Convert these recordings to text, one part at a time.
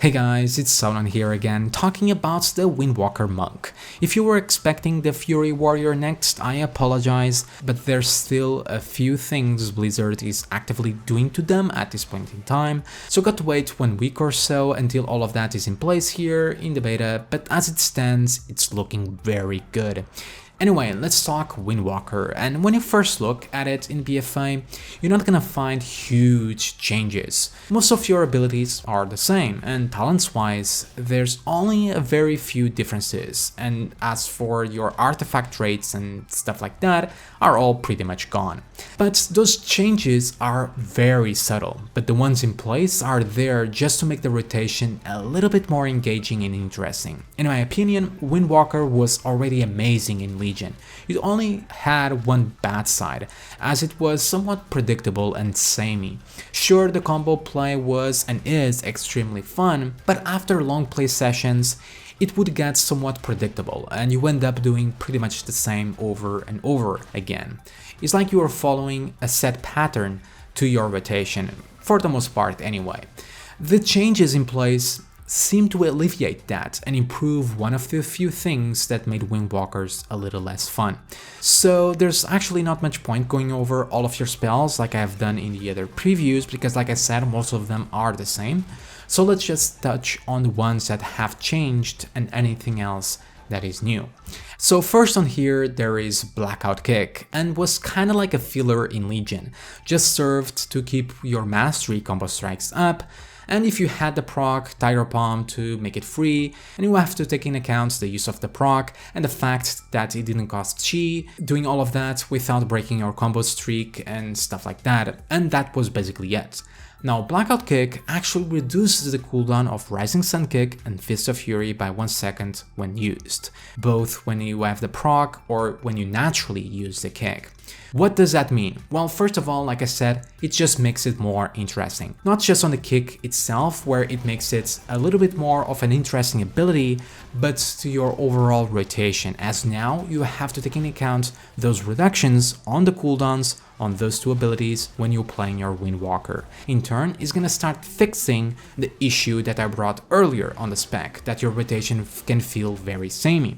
Hey guys, it's Selwen here again, talking about the Windwalker monk. If you were expecting the Fury Warrior next, I apologize, but there's still a few things Blizzard is actively doing to them at this point in time, so got to wait 1 week or so until all of that is in place here in the beta, but as it stands, it's looking very good. Anyway, let's talk Windwalker, and when you first look at it in BFA, you're not gonna find huge changes. Most of your abilities are the same, and talents-wise, there's only a very few differences, and as for your artifact traits and stuff like that, are all pretty much gone. But those changes are very subtle, but the ones in place are there just to make the rotation a little bit more engaging and interesting. In my opinion, Windwalker was already amazing in Legion. It only had one bad side, as it was somewhat predictable and samey. Sure, the combo play was and is extremely fun, but after long play sessions, it would get somewhat predictable and you end up doing pretty much the same over and over again. It's like you are following a set pattern to your rotation, for the most part anyway. The changes in place seem to alleviate that and improve one of the few things that made Windwalkers a little less fun. So there's actually not much point going over all of your spells like I have done in the other previews, because like I said, most of them are the same. So let's just touch on the ones that have changed and anything else that is new. So first on here there is Blackout Kick, and was kinda like a filler in Legion, just served to keep your mastery combo strikes up, and if you had the proc, Tiger Palm to make it free, and you have to take in account the use of the proc and the fact that it didn't cost chi, doing all of that without breaking your combo streak and stuff like that, and that was basically it. Now, Blackout Kick actually reduces the cooldown of Rising Sun Kick and Fist of Fury by 1 second when used, both when you have the proc or when you naturally use the kick. What does that mean? Well, first of all, like I said, it just makes it more interesting. Not just on the kick itself, where it makes it a little bit more of an interesting ability, but to your overall rotation, as now you have to take into account those reductions on the cooldowns on those two abilities when you're playing your Windwalker. In turn, it's gonna start fixing the issue that I brought earlier on the spec, that your rotation can feel very samey.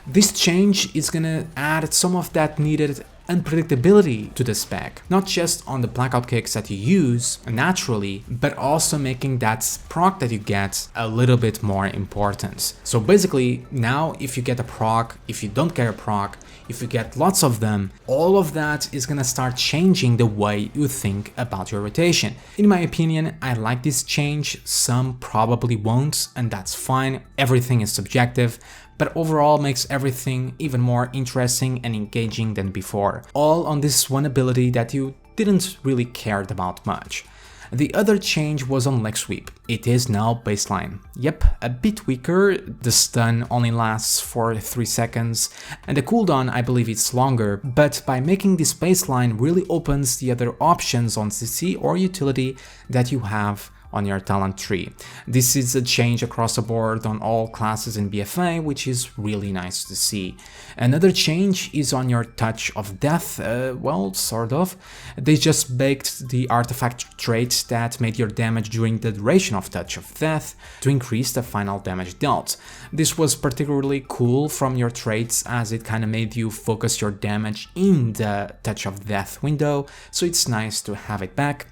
This change is gonna add some of that needed unpredictability to the spec, not just on the blackout kicks that you use naturally, but also making that proc that you get a little bit more important. So basically, now if you get a proc, if you don't get a proc, if you get lots of them, all of that is gonna start changing the way you think about your rotation. In my opinion, I like this change, some probably won't, and that's fine, everything is subjective, but overall makes everything even more interesting and engaging than before, all on this one ability that you didn't really care about much. The other change was on leg sweep. It is now baseline. Yep, a bit weaker, the stun only lasts for 3 seconds, and the cooldown I believe it's longer, but by making this baseline really opens the other options on CC or utility that you have on your talent tree. This is a change across the board on all classes in BFA, which is really nice to see. Another change is on your Touch of Death, well, sort of. They just baked the artifact trait that made your damage during the duration of Touch of Death to increase the final damage dealt. This was particularly cool from your traits, as it kinda made you focus your damage in the Touch of Death window, so it's nice to have it back.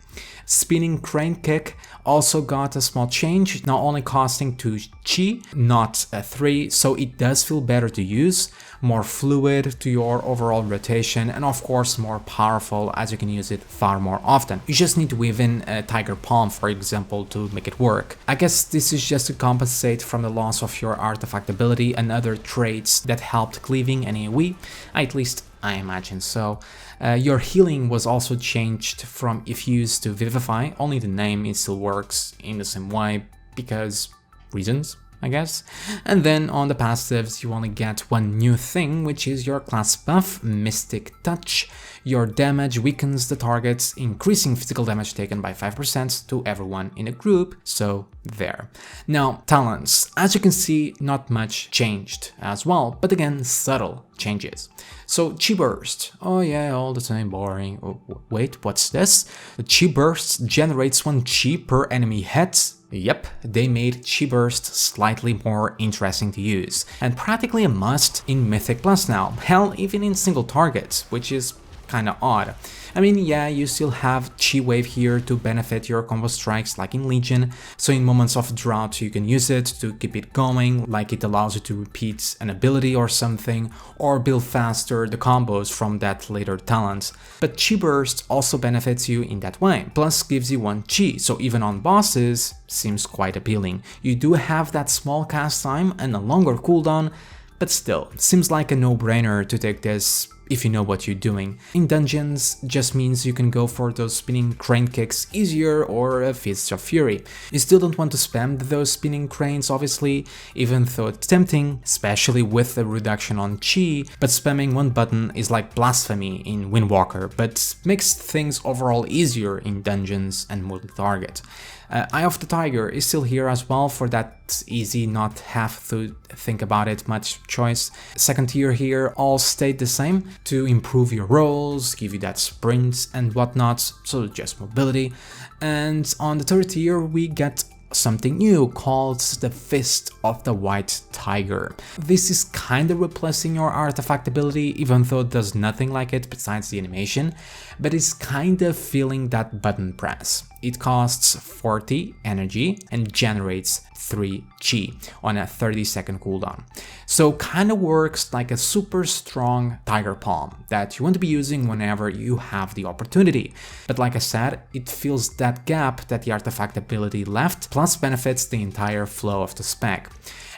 Spinning Crane Kick also got a small change, now only costing 2 chi, not 3, so it does feel better to use, more fluid to your overall rotation, and of course more powerful as you can use it far more often. You just need to weave in a Tiger Palm, for example, to make it work. I guess this is just to compensate from the loss of your artifact ability and other traits that helped cleaving and AoE, at least I imagine so. Your healing was also changed from Infuse to Vivify, only the name it still works in the same way, because reasons, I guess. And then on the passives you only get one new thing, which is your class buff, Mystic Touch. Your damage weakens the targets, increasing physical damage taken by 5% to everyone in a group, so there. Now, talents. As you can see, not much changed as well, but again, subtle changes. So, Chi Burst. Oh yeah, all the same, boring. Oh, wait, what's this? The Chi Burst generates 1 Chi per enemy hit. Yep, they made Chi Burst slightly more interesting to use, and practically a must in Mythic Plus now, hell even in single targets, which is kinda odd. I mean, yeah, you still have Chi Wave here to benefit your combo strikes like in Legion, so in moments of drought you can use it to keep it going, like it allows you to repeat an ability or something, or build faster the combos from that later talent. But Chi Burst also benefits you in that way, plus gives you 1 Chi, so even on bosses, seems quite appealing. You do have that small cast time and a longer cooldown, but still, seems like a no-brainer to take this if you know what you're doing. In dungeons, just means you can go for those spinning crane kicks easier or a Fist of Fury. You still don't want to spam those spinning cranes obviously, even though it's tempting, especially with the reduction on Chi, but spamming one button is like blasphemy in Windwalker, but makes things overall easier in dungeons and multi-target. Eye of the Tiger is still here as well for that easy, not have to think about it much choice. Second tier here all stayed the same to improve your rolls, give you that sprint and whatnot, so just mobility. And on the third tier we get something new called the Fist of the White Tiger. This is kinda replacing your artifact ability, even though it does nothing like it besides the animation, but it's kinda feeling that button press. It costs 40 energy and generates 3 Chi on a 30-second cooldown. So kinda works like a super strong Tiger Palm that you want to be using whenever you have the opportunity. But like I said, it fills that gap that the artifact ability left, plus benefits the entire flow of the spec.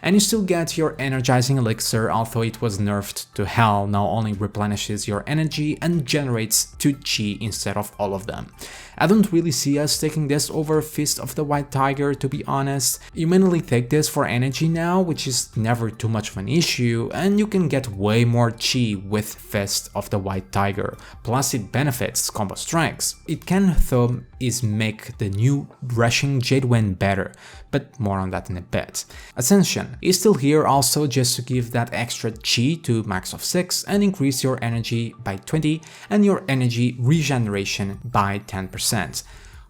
And you still get your energizing elixir, although it was nerfed to hell, now only replenishes your energy and generates 2 Chi instead of all of them. I don't really see us taking this over Fist of the White Tiger, to be honest. You mainly take this for energy now, which is never too much of an issue, and you can get way more Chi with Fist of the White Tiger, plus it benefits combo strikes. It can though is make the new Rushing Jade Wind better, but more on that in a bit. Ascension is still here also just to give that extra Chi to max of 6 and increase your energy by 20 and your energy regeneration by 10%.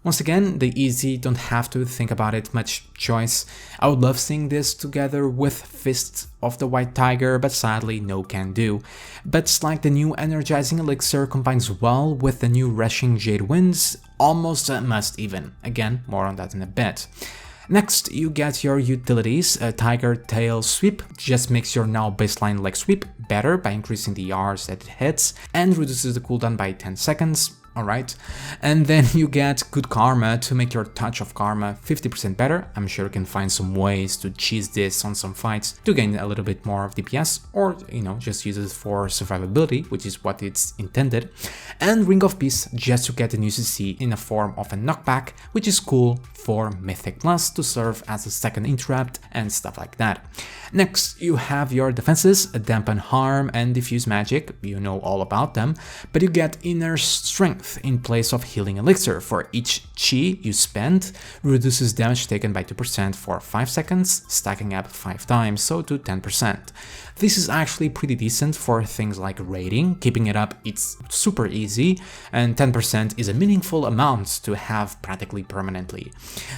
Once again, the easy, don't have to think about it much choice. I would love seeing this together with Fist of the White Tiger, but sadly no can do. But it's like the new energizing elixir combines well with the new Rushing Jade Winds, almost a must even. Again, more on that in a bit. Next, you get your utilities. A Tiger Tail Sweep just makes your now baseline leg sweep better by increasing the Rs that it hits and reduces the cooldown by 10 seconds. Alright, and then you get Good Karma to make your Touch of Karma 50% better. I'm sure you can find some ways to cheese this on some fights to gain a little bit more of DPS, or just use it for survivability, which is what it's intended. And Ring of Peace just to get a new CC in the form of a knockback, which is cool for Mythic Plus to serve as a second interrupt and stuff like that. Next, you have your defenses, Dampen Harm and Diffuse Magic, you know all about them, but you get Inner Strength in place of Healing Elixir. For each Chi you spend, reduces damage taken by 2% for 5 seconds, stacking up 5 times, so to 10%. This is actually pretty decent for things like raiding. Keeping it up, it's super easy, and 10% is a meaningful amount to have practically permanently.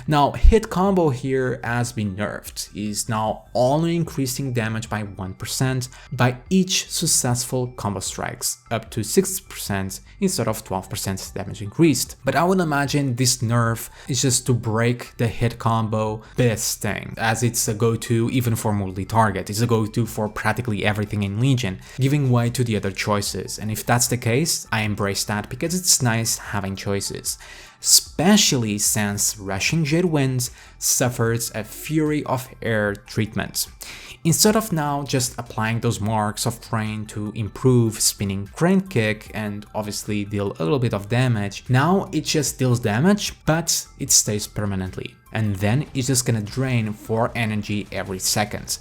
Now, hit combo here has been nerfed, is now only increasing damage by 1% by each successful combo strikes, up to 6% instead of 12% damage increased. But I would imagine this nerf is just to break the hit combo best thing, as it's a go-to even for multi-target, it's a go-to for practically everything in Legion, giving way to the other choices, and if that's the case, I embrace that because it's nice having choices. Especially since Rushing Jade Winds suffers a Fury of Air treatment. Instead of now just applying those marks of terrain to improve spinning crane kick and obviously deal a little bit of damage, now it just deals damage, but it stays permanently. And then it's just gonna drain 4 energy every second.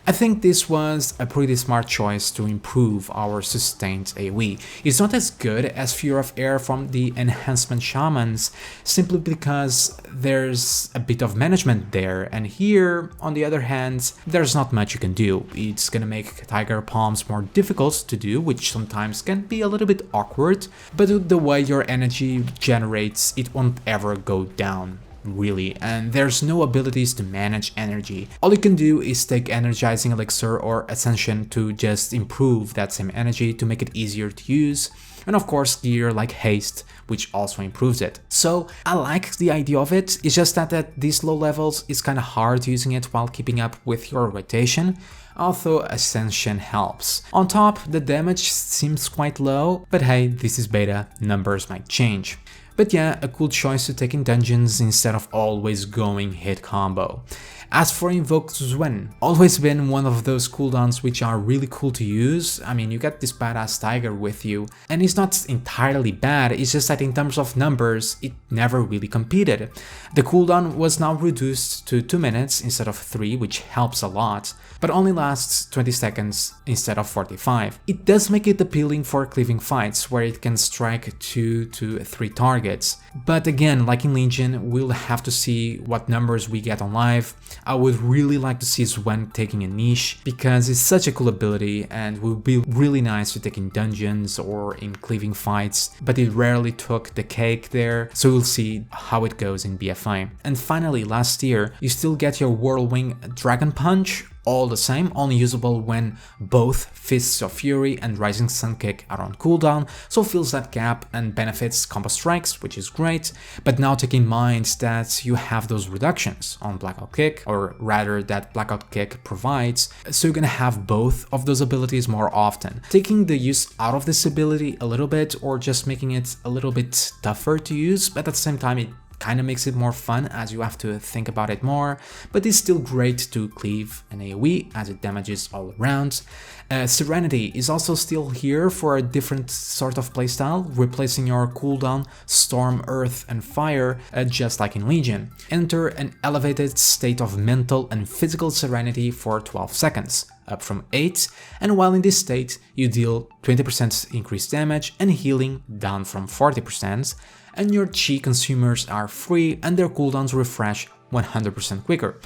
I think this was a pretty smart choice to improve our sustained AoE. It's not as good as Fury of Air from the Enhancement Shamans, simply because there's a bit of management there, and here, on the other hand, there's not much you can do. It's gonna make Tiger Palms more difficult to do, which sometimes can be a little bit awkward, but the way your energy generates, it won't ever go down. really, and there's no abilities to manage energy. All you can do is take energizing elixir or ascension to just improve that same energy to make it easier to use, and of course gear like haste, which also improves it. So I like the idea of it, it's just that at these low levels it's kinda hard using it while keeping up with your rotation, although ascension helps. On top, the damage seems quite low, but hey, this is beta, numbers might change. But yeah, a cool choice to take in dungeons instead of always going hit combo. As for Invoke Selwen, always been one of those cooldowns which are really cool to use. I mean, you get this badass tiger with you, and it's not entirely bad, it's just that in terms of numbers, it never really competed. The cooldown was now reduced to 2 minutes instead of 3, which helps a lot, but only lasts 20 seconds instead of 45. It does make it appealing for cleaving fights, where it can strike 2 to 3 targets. But again, like in Legion, we'll have to see what numbers we get on live. I would really like to see Selwen taking a niche, because it's such a cool ability and would be really nice to take in dungeons or in cleaving fights, but it rarely took the cake there, so we'll see how it goes in BFI. And finally, last year, you still get your Whirlwind Dragon Punch, all the same, only usable when both Fists of Fury and Rising Sun Kick are on cooldown, so fills that gap and benefits combo strikes, which is great, but now take in mind that you have those reductions on Blackout Kick, or rather that Blackout Kick provides, so you're gonna have both of those abilities more often. Taking the use out of this ability a little bit, or just making it a little bit tougher to use, but at the same time it kind of makes it more fun as you have to think about it more, but it's still great to cleave an AoE as it damages all around. Serenity is also still here for a different sort of playstyle, replacing your cooldown Storm, Earth and Fire, just like in Legion. Enter an elevated state of mental and physical serenity for 12 seconds, up from 8, and while in this state you deal 20% increased damage and healing down from 40%, and your chi consumers are free and their cooldowns refresh 100% quicker.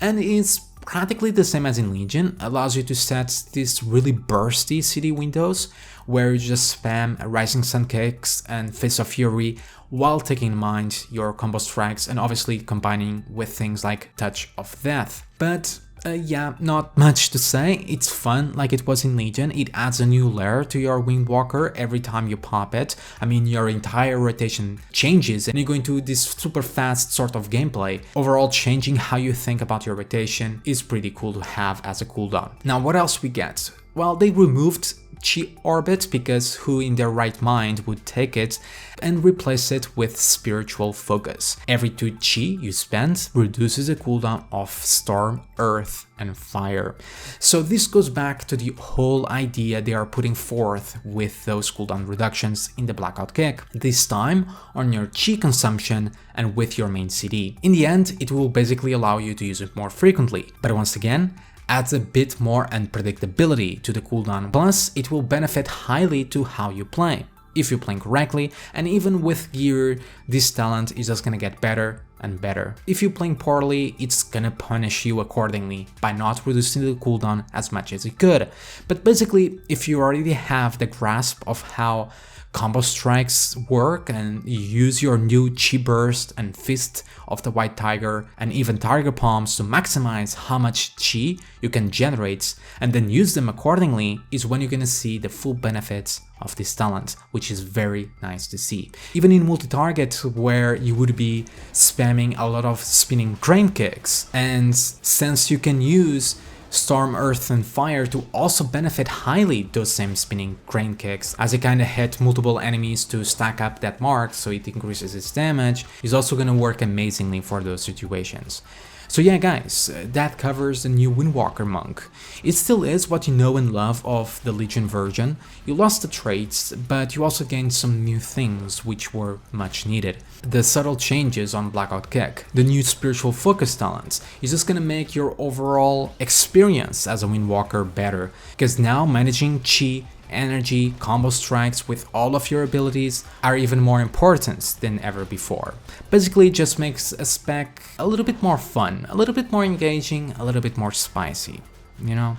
And it's practically the same as in Legion, allows you to set these really bursty CD windows where you just spam Rising Sun Kicks and Fists of Fury while taking in mind your combo strikes and obviously combining with things like Touch of Death. But yeah, not much to say, it's fun like it was in Legion, it adds a new layer to your Windwalker every time you pop it. I mean, your entire rotation changes and you go into this super fast sort of gameplay. Overall, changing how you think about your rotation is pretty cool to have as a cooldown. Now, what else we get? Well, they removed Chi Orbit, because who in their right mind would take it, and replace it with Spiritual Focus. Every 2 Chi you spend reduces the cooldown of Storm, Earth and Fire. So this goes back to the whole idea they are putting forth with those cooldown reductions in the Blackout Kick, this time on your Chi consumption and with your main CD. In the end, it will basically allow you to use it more frequently, but once again, adds a bit more unpredictability to the cooldown, plus it will benefit highly to how you play. If you play correctly, and even with gear, this talent is just gonna get better and better. If you're playing poorly, it's gonna punish you accordingly by not reducing the cooldown as much as it could. But basically, if you already have the grasp of how combo strikes work and you use your new Chi Burst and Fist of the White Tiger and even Tiger Palms to maximize how much Chi you can generate and then use them accordingly, is when you're gonna see the full benefits of this talent, which is very nice to see. Even in multi-target, where you would be spamming a lot of spinning crane kicks, and since you can use Storm, Earth and Fire to also benefit highly those same spinning crane kicks, as it kinda hit multiple enemies to stack up that mark so it increases its damage, is also gonna work amazingly for those situations. So yeah guys, that covers the new Windwalker monk. It still is what you know and love of the Legion version. You lost the traits, but you also gained some new things which were much needed. The subtle changes on Blackout Kick, the new Spiritual Focus talents, is just gonna make your overall experience as a Windwalker better, because now managing Chi, energy, combo strikes with all of your abilities are even more important than ever before. Basically, it just makes a spec a little bit more fun, a little bit more engaging, a little bit more spicy, you know?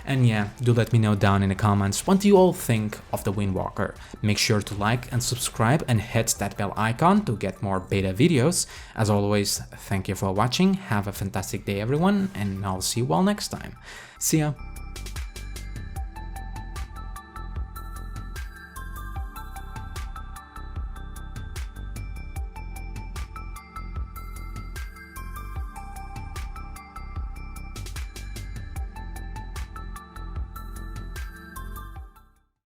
And yeah, do let me know down in the comments, what do you all think of the Windwalker? Make sure to like and subscribe and hit that bell icon to get more beta videos. As always, thank you for watching, have a fantastic day everyone, and I'll see you all next time. See ya!